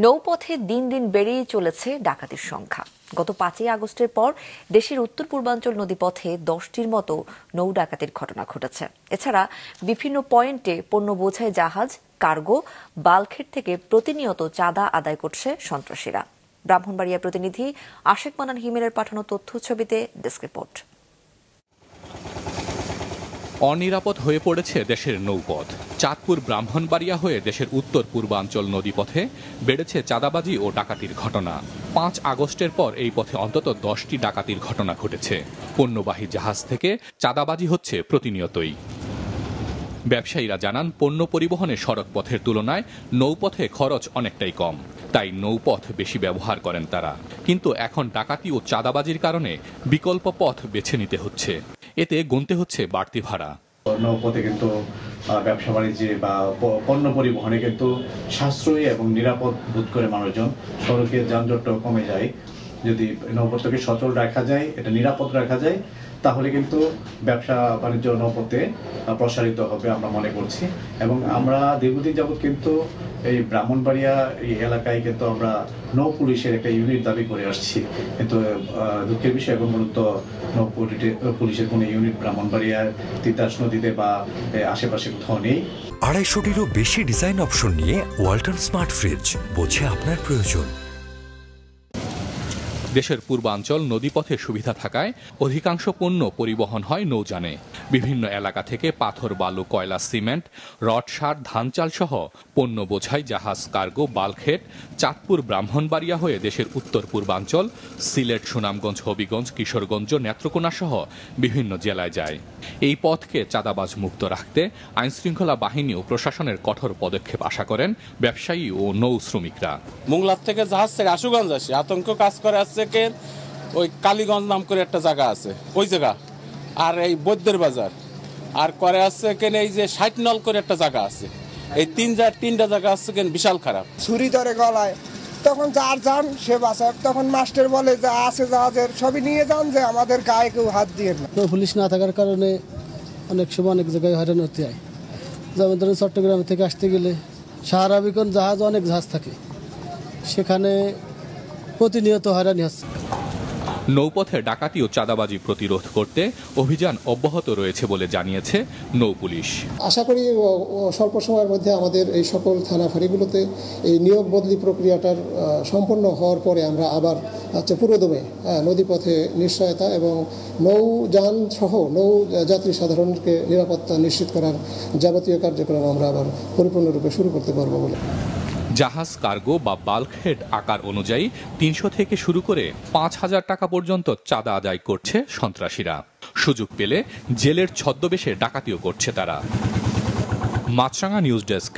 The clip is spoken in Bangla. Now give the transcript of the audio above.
নৌপথে দিন দিন বেড়েই চলেছে ডাকাতির সংখ্যা। গত 5ই আগস্টের পর দেশের উত্তর পূর্বাঞ্চল নদীপথে 10টির মতো নৌ ডাকাতির ঘটনা ঘটেছে। এছাড়া বিভিন্ন পয়েন্টে পণ্য বোঝাই জাহাজ, কার্গো, বাল্কহেড থেকে প্রতিনিয়ত চাঁদা আদায় করছে সন্ত্রাসীরা। ব্রাহ্মণবাড়িয়া প্রতিনিধি আশেক মানান হিমেলের পাঠানো তথ্য ছবিতে ডেস্ক রিপোর্ট। অনিরাপদ হয়ে পড়েছে দেশের নৌপথ। চাঁদপুর ব্রাহ্মণবাড়িয়া হয়ে দেশের উত্তর পূর্বাঞ্চল নদীপথে বেড়েছে চাঁদাবাজি ও ডাকাতির ঘটনা। 5 আগস্টের পর এই পথে অন্তত 10টি ডাকাতির ঘটনা ঘটেছে। পণ্যবাহী জাহাজ থেকে চাঁদাবাজি হচ্ছে প্রতিনিয়তই। ব্যবসায়ীরা জানান, পণ্য পরিবহনে সড়ক পথের তুলনায় নৌপথে খরচ অনেকটাই কম, তাই নৌপথ বেশি ব্যবহার করেন তারা। কিন্তু এখন ডাকাতি ও চাঁদাবাজির কারণে বিকল্প পথ বেছে নিতে হচ্ছে। এতে গুনতে হচ্ছে বাড়তি ভাড়া। নৌপথে কিন্তু ব্যবসা বাণিজ্যে বা পণ্য পরিবহনে কিন্তু সাশ্রয়ী এবং নিরাপদ বোধ করে মানুষজন। সড়কের যানজটটাও কমে যায়। যদি নৌপথকে সচল রাখা যায়, এটা নিরাপদ রাখা যায়, তাহলে কিন্তু ব্যবসা বাণিজ্য নৌপথে প্রসারিত হবে আমরা মনে করছি। এবং আমরা দীর্ঘদিন যাবৎ কিন্তু এই ব্রাহ্মণবাড়িয়া এই এলাকায় কিন্তু আমরা নৌ পুলিশের একটা ইউনিট দাবি করে আসছি, কিন্তু দুঃখের বিষয় এখন মূলত নৌ পুলিশের কোনো ইউনিট ব্রাহ্মণবাড়িয়ার তিতাস নদীতে বা আশেপাশে কোথাও নেই। 250-টিরও বেশি ডিজাইন অপশন নিয়ে ওয়ালটন স্মার্ট ফ্রিজ, বোঝে আপনার প্রয়োজন। দেশের পূর্বাঞ্চল নদীপথে সুবিধা থাকায় অধিকাংশ পণ্য পরিবহন হয় নৌযানে। বিভিন্ন এলাকা থেকে পাথর, বালু, কয়লা, সিমেন্ট, রড, সার, ধান, চাল সহ পণ্য বোঝাই জাহাজ, কার্গো, বাল্কহেড চাঁদপুর ব্রাহ্মণবাড়িয়া হয়ে দেশের উত্তর পূর্বাঞ্চল, সিলেট, সুনামগঞ্জ, হবিগঞ্জ, কিশোরগঞ্জ, নেত্রকোনা সহ বিভিন্ন জেলায় যায়। এই পথকে চাঁদাবাজ মুক্ত রাখতে আইনশৃঙ্খলা বাহিনী ও প্রশাসনের কঠোর পদক্ষেপ আশা করেন ব্যবসায়ী ও নৌ শ্রমিকরা। মোংলার থেকে জাহাজ থেকে আশুগঞ্জ আসে, আতঙ্ক কাজ করে আসছে ওই কালীগঞ্জ নাম করে একটা জায়গা আছে, ওই জায়গা, আর এই বৈদ্যের বাজার, আর করে আসছে এই যে 60 নল করে একটা জায়গা আছে। এই তিনটা জায়গা আছে বিশাল খারাপ। ছুরি ধরে গলায়, তখন যার যান সে বাঁচাক। তখন মাস্টার বলে যে আছে জাহাজের সবই নিয়ে যান, যে আমাদের গায়ে কেউ হাত দিয়ে না। পুলিশ না থাকার কারণে অনেক সময় অনেক জায়গায় হয়রান হতে হয়। যেমন ধরুন চট্টগ্রাম থেকে আসতে গেলে সাহারাবিকন জাহাজ, অনেক জাহাজ থাকে, সেখানে প্রতিনিয়ত হয়রানি হচ্ছে। নৌপথে ডাকাতি ও চাঁদাবাজি প্রতিরোধ করতে অভিযান অব্যাহত রয়েছে বলে জানিয়েছে নৌ পুলিশ। আশা করি স্বল্প সময়ের মধ্যে আমাদের এই সকল থানা ফাঁড়িগুলোতে এই নিয়োগ বদলি প্রক্রিয়াটার সম্পন্ন হওয়ার পরে আমরা আবার পুরোদমে নদীপথে নিশ্চয়তা এবং নৌযান সহ নৌ যাত্রী সাধারণকে নিরাপত্তা নিশ্চিত করার যাবতীয় কার্যক্রম আমরা আবার পরিপূর্ণরূপে শুরু করতে পারবো বলে। জাহাজ, কার্গো বা বাল্কহেড আকার অনুযায়ী 300 থেকে শুরু করে 5000 টাকা পর্যন্ত চাঁদা আদায় করছে সন্ত্রাসীরা। সুযোগ পেলে জেলের ছদ্মবেশে ডাকাতিও করছে তারা। মাছরাঙা নিউজ ডেস্ক।